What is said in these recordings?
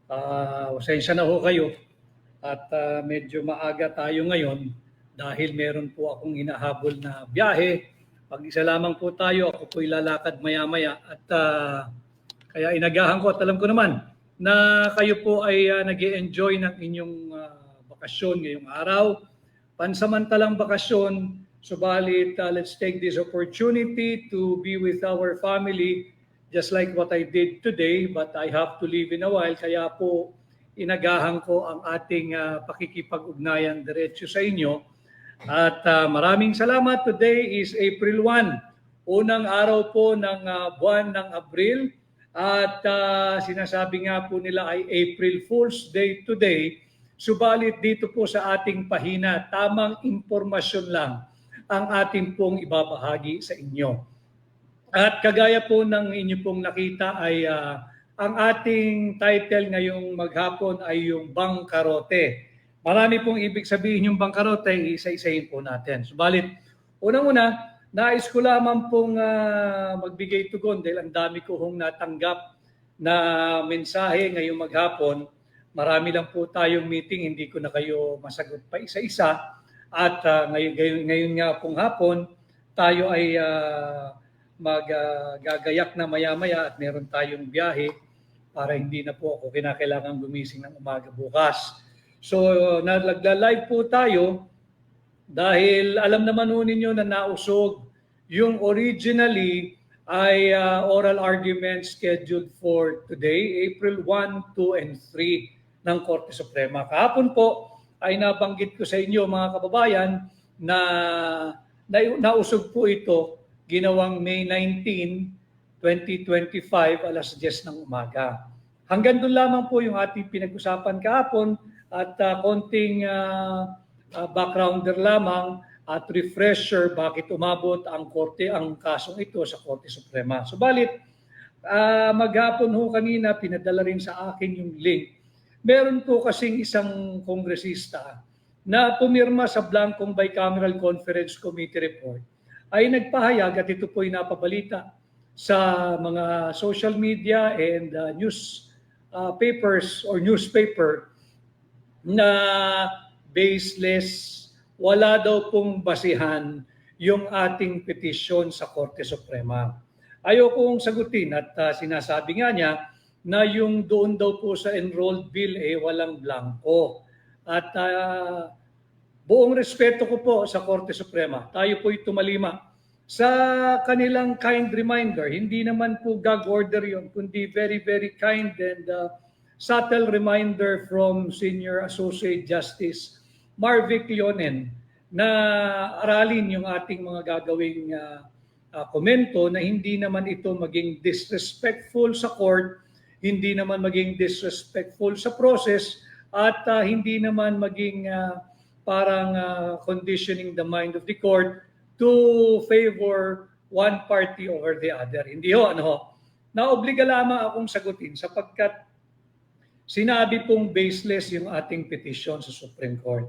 Pasensya na ho kayo at medyo maaga tayo ngayon dahil meron po akong hinahabol na biyahe. Pag-isa lamang po tayo, ako po'y lalakad maya-maya at kaya inagahan ko at alam ko naman na kayo po ay nag-e-enjoy ng inyong bakasyon ngayong araw. Pansamantalang bakasyon, subalit let's take this opportunity to be with our family just like what I did today, but I have to leave in a while. Kaya po, inagahan ko ang ating pakikipag-ugnayan diretso sa inyo. At maraming salamat. Today is April 1, unang araw po ng buwan ng Abril. At sinasabi nga po nila ay April Fool's Day today. Subalit dito po sa ating pahina, tamang impormasyon lang ang ating pong ibabahagi sa inyo. At kagaya po ng inyo pong nakita ay ang ating title ngayong maghapon ay yung bangkarote. Marami pong ibig sabihin yung bangkarote, isa-isahin po natin. Subalit, unang-una, nais ko lamang pong magbigay tugon dahil ang dami ko hong natanggap na mensahe ngayong maghapon. Marami lang po tayong meeting, hindi ko na kayo masagot pa isa-isa. At ngayon nga pong hapon, tayo ay maggagayak na maya-maya at meron tayong biyahe para hindi na po ako kinakailangan gumising ng umaga bukas. So, nagla-live po tayo dahil alam naman ho ninyo na nausog yung originally ay oral argument scheduled for today, April 1, 2, and 3 ng Korte Suprema. Kahapon po ay nabanggit ko sa inyo mga kababayan na nausog po ito ginawang May 19, 2025, alas 10 ng umaga. Hanggang doon lamang po yung ating pinag-usapan kahapon at konting backgrounder lamang at refresher bakit umabot ang kasong ito sa Korte Suprema. Subalit, maghapon ho kanina, pinadala rin sa akin yung link. Meron po kasing isang kongresista na pumirma sa blankong Bicameral Conference Committee report ay nagpahayag at ito po ay napabalita sa mga social media and news papers or newspaper na baseless, wala daw pong basihan yung ating petisyon sa Korte Suprema. Ayokong sagutin at sinasabi nga niya na yung doon daw po sa enrolled bill walang blanco. At buong respeto ko po sa Korte Suprema. Tayo po'y tumalima sa kanilang kind reminder. Hindi naman po gag order yun, kundi very, very kind and subtle reminder from Senior Associate Justice Marvic Leonen na aralin yung ating mga gagawing komento na hindi naman ito maging disrespectful sa court, hindi naman maging disrespectful sa process, at hindi naman maging parang conditioning the mind of the court to favor one party over the other. Hindi ho, naobliga lamang akong sagutin sapagkat sinabi pong baseless yung ating petition sa Supreme Court.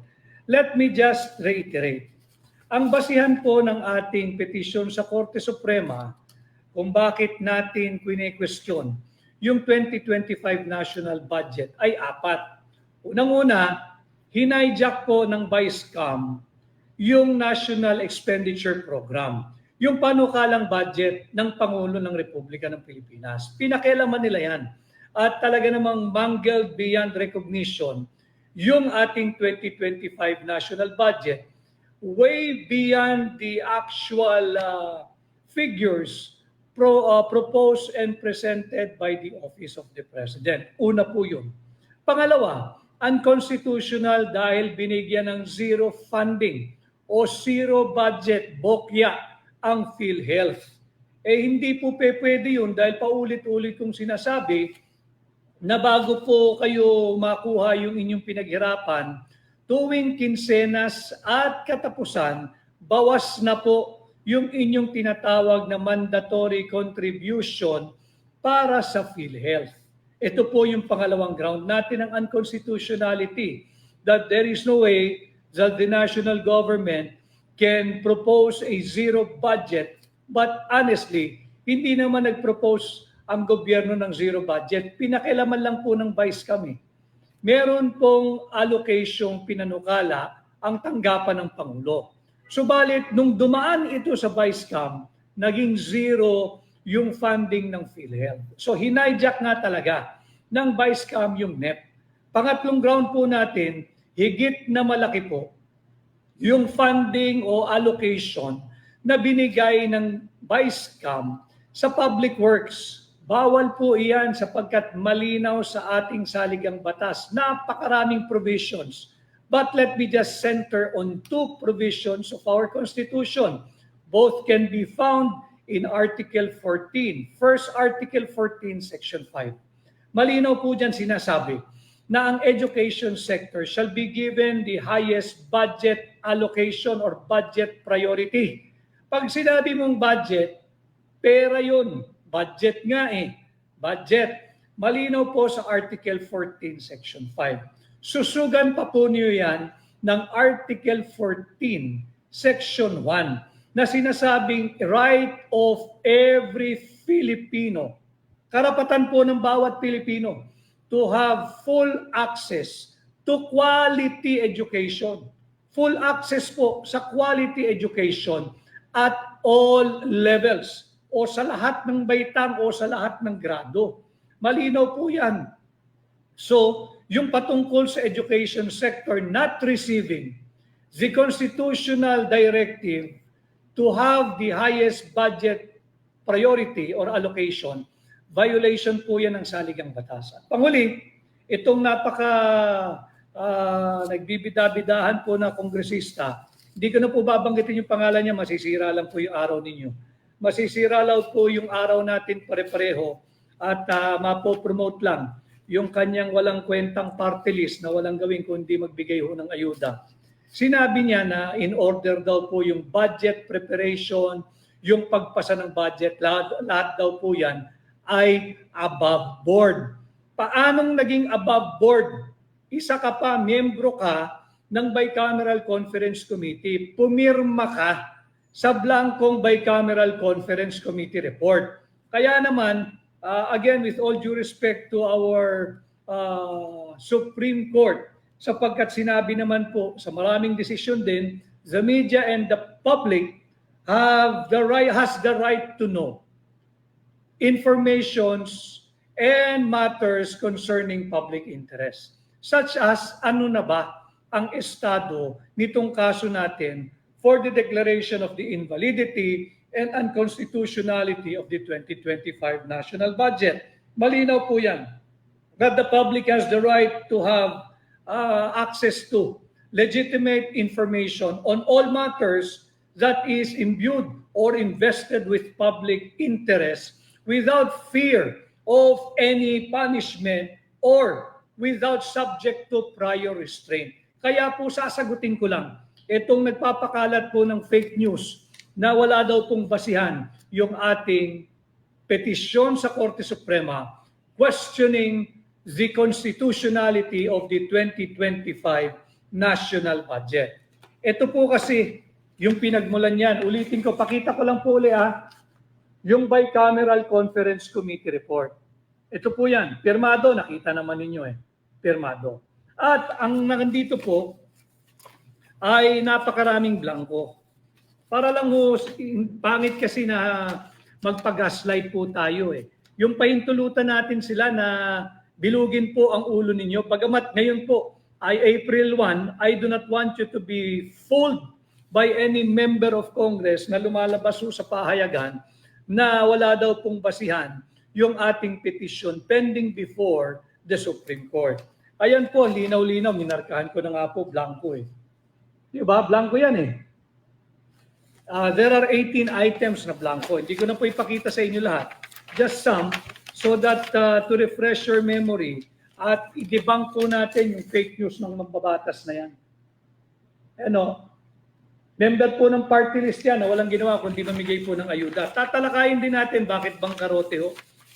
Let me just reiterate. Ang basihan po ng ating petition sa Korte Suprema kung bakit natin kwine-question yung 2025 national budget ay apat. Unang-una, hinayjack po ng Vice-Cam yung National Expenditure Program, yung panukalang budget ng Pangulo ng Republika ng Pilipinas. Pinakialaman nila yan. At talaga namang mangled beyond recognition yung ating 2025 national budget, way beyond the actual figures proposed and presented by the Office of the President. Una po yun. Pangalawa, unconstitutional dahil binigyan ng zero funding o zero budget, bokya, ang PhilHealth. Hindi po pwede yun dahil paulit-ulit kong sinasabi na bago po kayo makuha yung inyong pinaghirapan, tuwing kinsenas at katapusan, bawas na po yung inyong tinatawag na mandatory contribution para sa PhilHealth. Ito po yung pangalawang ground natin ng unconstitutionality, that there is no way that the national government can propose a zero budget, but honestly, hindi naman nag-propose ang gobyerno ng zero budget. Pinakialaman lang po ng Vice kami. Meron pong allocation pinanukala ang tanggapan ng Pangulo. Subalit, nung dumaan ito sa Vice-Cam, naging zero yung funding ng PhilHealth. So, hinijak nga talaga ng Vice-Cam yung NEP. Pangatlong ground po natin, higit na malaki po yung funding o allocation na binigay ng Vice-Cam sa public works. Bawal po iyan sapagkat malinaw sa ating saligang batas. Napakaraming provisions. But let me just center on two provisions of our Constitution. Both can be found in Article 14. First, Article 14, Section 5. Malinaw po dyan sinasabi na ang education sector shall be given the highest budget allocation or budget priority. Pag sinabi mong budget, pera yun. Budget nga eh. Budget. Malinaw po sa Article 14, Section 5. Susugan pa po niyo yan ng Article 14, Section 1 na sinasabing right of every Filipino. Karapatan po ng bawat Pilipino to have full access to quality education. Full access po sa quality education at all levels o sa lahat ng baitang o sa lahat ng grado. Malinaw po yan. So, yung patungkol sa education sector not receiving the constitutional directive to have the highest budget priority or allocation, violation po yan ng saligang batas. At panghuli, itong nagbibida-bidahan po na kongresista, hindi ko na po babanggitin yung pangalan niya, masisira lang po yung araw ninyo. Masisira lang po yung araw natin pare-pareho at mapopromote lang yung kanyang walang kwentang party list na walang gawin kundi magbigay ho ng ayuda. Sinabi niya na in order daw po yung budget preparation, yung pagpasa ng budget, lahat daw po yan ay above board. Paanong naging above board? Isa ka pa, miyembro ka ng Bicameral Conference Committee, pumirma ka sa blankong Bicameral Conference Committee report. Kaya naman, again, with all due respect to our Supreme Court, sapagkat sinabi naman po sa maraming desisyon din, the media and the public has the right to know informations and matters concerning public interest. Such as ano na ba ang estado nitong kaso natin for the declaration of the invalidity and unconstitutionality of the 2025 national budget. Malinaw po yan. That the public has the right to have access to legitimate information on all matters that is imbued or invested with public interest without fear of any punishment or without subject to prior restraint. Kaya po sasagutin ko lang, itong nagpapakalat po ng fake news na wala daw pong basihan yung ating petisyon sa Korte Suprema questioning the constitutionality of the 2025 national budget. Ito po kasi yung pinagmulan yan. Ulitin ko, pakita ko lang po ulit yung Bicameral Conference Committee report. Ito po yan. Pirmado, nakita naman ninyo Pirmado. At ang nandito po ay napakaraming blanco. Para lang pangit kasi na magpag-gaslight po tayo Yung pahintulutan natin sila na bilugin po ang ulo ninyo. Pagamat ngayon po ay April 1, I do not want you to be fooled by any member of Congress na lumalabas sa pahayagan na wala daw pong basihan yung ating petition pending before the Supreme Court. Ayan po, linaw-linaw, minarkahan ko na nga po, blanco Diba? Blanco yan there are 18 items na blanco. Hindi ko na po ipakita sa inyo lahat. Just some so that to refresh your memory at i-debunk po natin yung fake news ng mambabatas na yan. Member po ng party list yan na walang ginawa kundi mamigay po ng ayuda. Tatalakayin din natin bakit bangkarote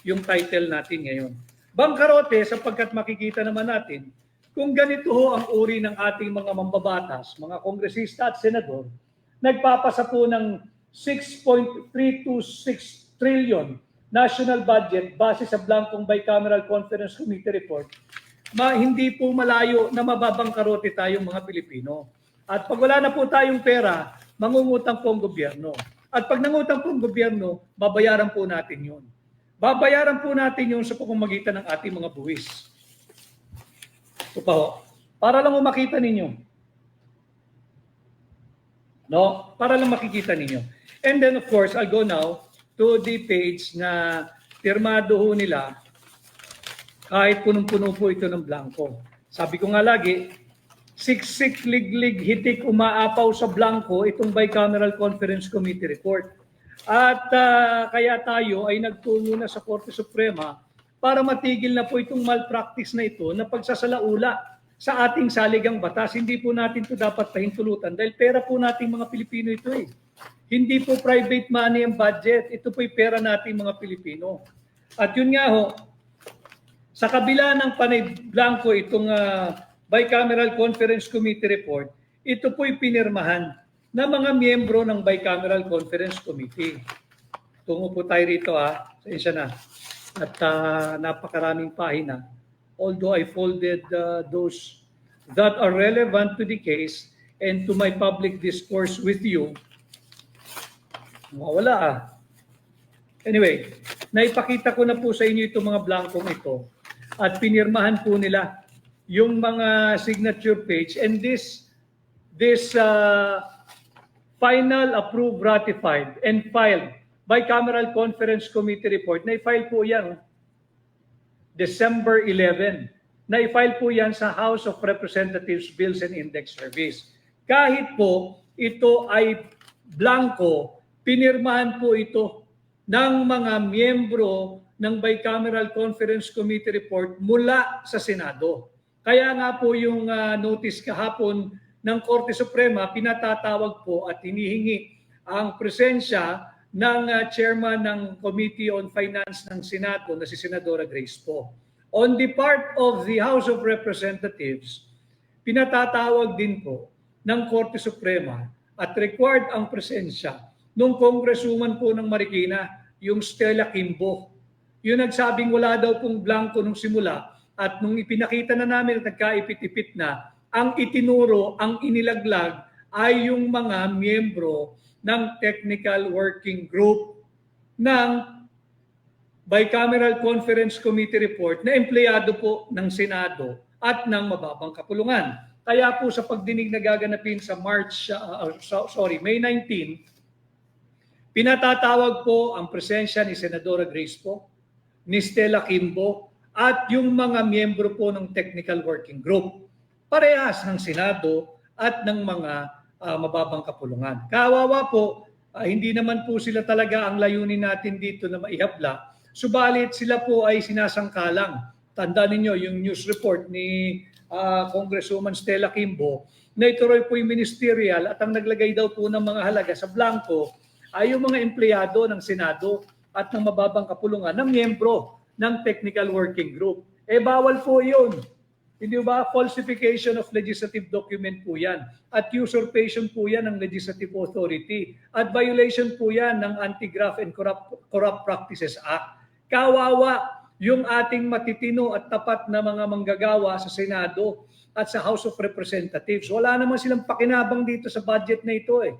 yung title natin ngayon. Bangkarote sapagkat makikita naman natin kung ganito ang uri ng ating mga mambabatas, mga kongresista at senador, nagpapasa po ng 6.326 trillion national budget base sa blankong bicameral conference committee report, hindi po malayo na mababangkarote tayong mga Pilipino. At pag wala na po tayong pera, mangungutang po ang gobyerno. At pag nangutang po ang gobyerno, babayaran po natin yun. Babayaran po natin yun sa pamamagitan ng ating mga buwis. Ito pa ho. Para lang makita ninyo. No? Para lang makikita ninyo. And then of course, I'll go now to the page na pirmado ho nila kahit punong-puno po ito ng blanco. Sabi ko nga lagi, siksik, liglig, hitik, umaapaw sa blanco itong Bicameral Conference Committee report. At kaya tayo ay nagtungo na sa Korte Suprema para matigil na po itong malpractice na ito na pagsasalaula sa ating saligang batas. Hindi po natin ito dapat pahintulutan dahil pera po nating mga Pilipino ito eh. Hindi po private money ang budget. Ito po'y pera nating mga Pilipino. At yun nga ho, sa kabila ng panay blanco itong Bicameral Conference Committee report, ito po'y pinirmahan ng mga miyembro ng Bicameral Conference Committee. Tungo po tayo rito Sensya na. At napakaraming pahina. Although I folded those that are relevant to the case and to my public discourse with you, wala Anyway, naipakita ko na po sa inyo itong mga blankong ito at pinirmahan po nila yung mga signature page and this final approved, ratified, and filed Bicameral Conference Committee report. Na-file po yan December 11. Na-file po yan sa House of Representatives Bills and Index Service. Kahit po ito ay blanco, pinirmahan po ito ng mga miyembro ng Bicameral Conference Committee report mula sa Senado. Kaya nga po yung notice kahapon ng Korte Suprema, pinatatawag po at hinihingi ang presensya ng chairman ng Committee on Finance ng Senado na si Senadora Grace Poe. On the part of the House of Representatives, pinatatawag din po ng Korte Suprema at required ang presensya nung congresswoman po ng Marikina, yung Stella Kimbo. Yung nagsabing wala daw pong blanco nung simula at nung ipinakita na namin at nagkaipit-ipit na, ang itinuro, ang inilaglag ay yung mga miyembro ng Technical Working Group ng Bicameral Conference Committee report na empleyado po ng Senado at ng mababang kapulungan. Kaya po sa pagdinig na gaganapin sa May 19, pinatatawag po ang presensya ni Senadora Grace Poe, ni Stella Kimbo at yung mga miyembro po ng Technical Working Group. Parehas ng Senado at ng mga mababang kapulungan. Kawawa po, hindi naman po sila talaga ang layunin natin dito na maihabla. Subalit sila po ay sinasangkalang. Tandaan ninyo yung news report ni Congresswoman Stella Kimbo na ituloy po yung ministerial at ang naglagay daw po ng mga halaga sa blanco ay yung mga empleyado ng Senado at ng mababang kapulungan na miyembro ng Technical Working Group. Bawal po yun. Hindi ba? Falsification of legislative document po yan. At usurpation po yan ng legislative authority. At violation po yan ng Anti-Graft and Corrupt Practices Act. Kawawa yung ating matitino at tapat na mga manggagawa sa Senado at sa House of Representatives. Wala naman silang pakinabang dito sa budget na ito eh.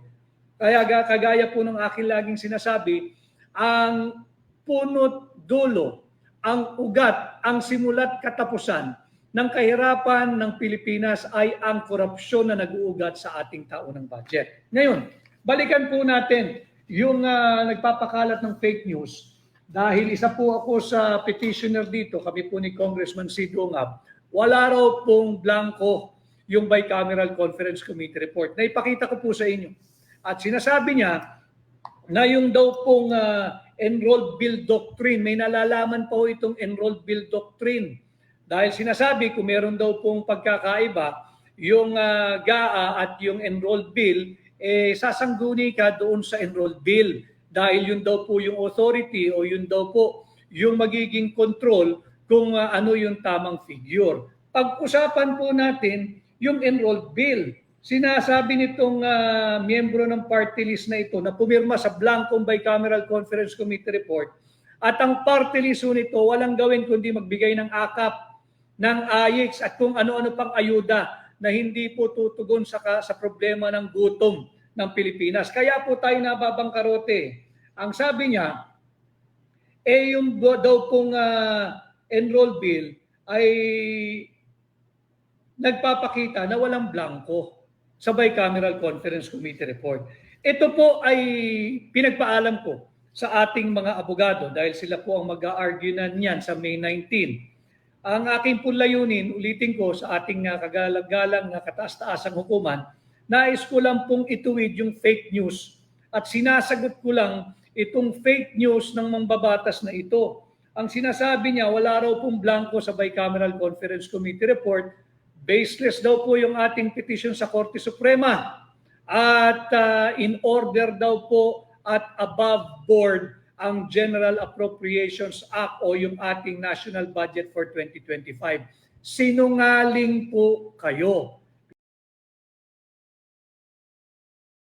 Kaya kagaya po ng aking laging sinasabi, ang punot dulo, ang ugat, ang simulat katapusan ng kahirapan ng Pilipinas ay ang korupsyon na nag-uugat sa ating taunang budget. Ngayon, balikan po natin yung nagpapakalat ng fake news. Dahil isa po ako sa petitioner dito, kami po ni Congressman Sid Ungab, wala raw pong blanco yung Bicameral Conference Committee report. Naipakita ko po sa inyo. At sinasabi niya na yung daw pong enrolled bill doctrine, may nalalaman po itong enrolled bill doctrine. Dahil sinasabi kung meron daw pong pagkakaiba, yung GAA at yung enrolled bill, sasangguni ka doon sa enrolled bill. Dahil yun daw po yung authority o yun daw po yung magiging control kung ano yung tamang figure. Pag-usapan po natin yung enrolled bill. Sinasabi nitong miyembro ng party list na ito na pumirma sa blankong Bicameral Conference Committee report At ang party list nito, walang gawin kundi magbigay ng akap, ng AIX at kung ano-ano pang ayuda na hindi po tutugon sa problema ng gutom ng Pilipinas. Kaya po tayo nababangkarote. Ang sabi niya, yung daw pong enroll bill ay nagpapakita na walang blanco sa bicameral conference committee report. Ito po ay pinagpaalam ko sa ating mga abogado dahil sila po ang mag-a-argue na niyan sa May 19. Ang aking po layunin, ulitin ko sa ating kagalang-galang na kataas-taasang hukuman, nais ko lang pong ituwid yung fake news at sinasagot ko lang itong fake news ng mambabatas na ito. Ang sinasabi niya, wala raw pong blanco sa bicameral conference committee report. Baseless daw po yung ating petition sa Korte Suprema. At in order daw po at above board ang General Appropriations Act o yung ating national budget for 2025. Sinungaling po kayo.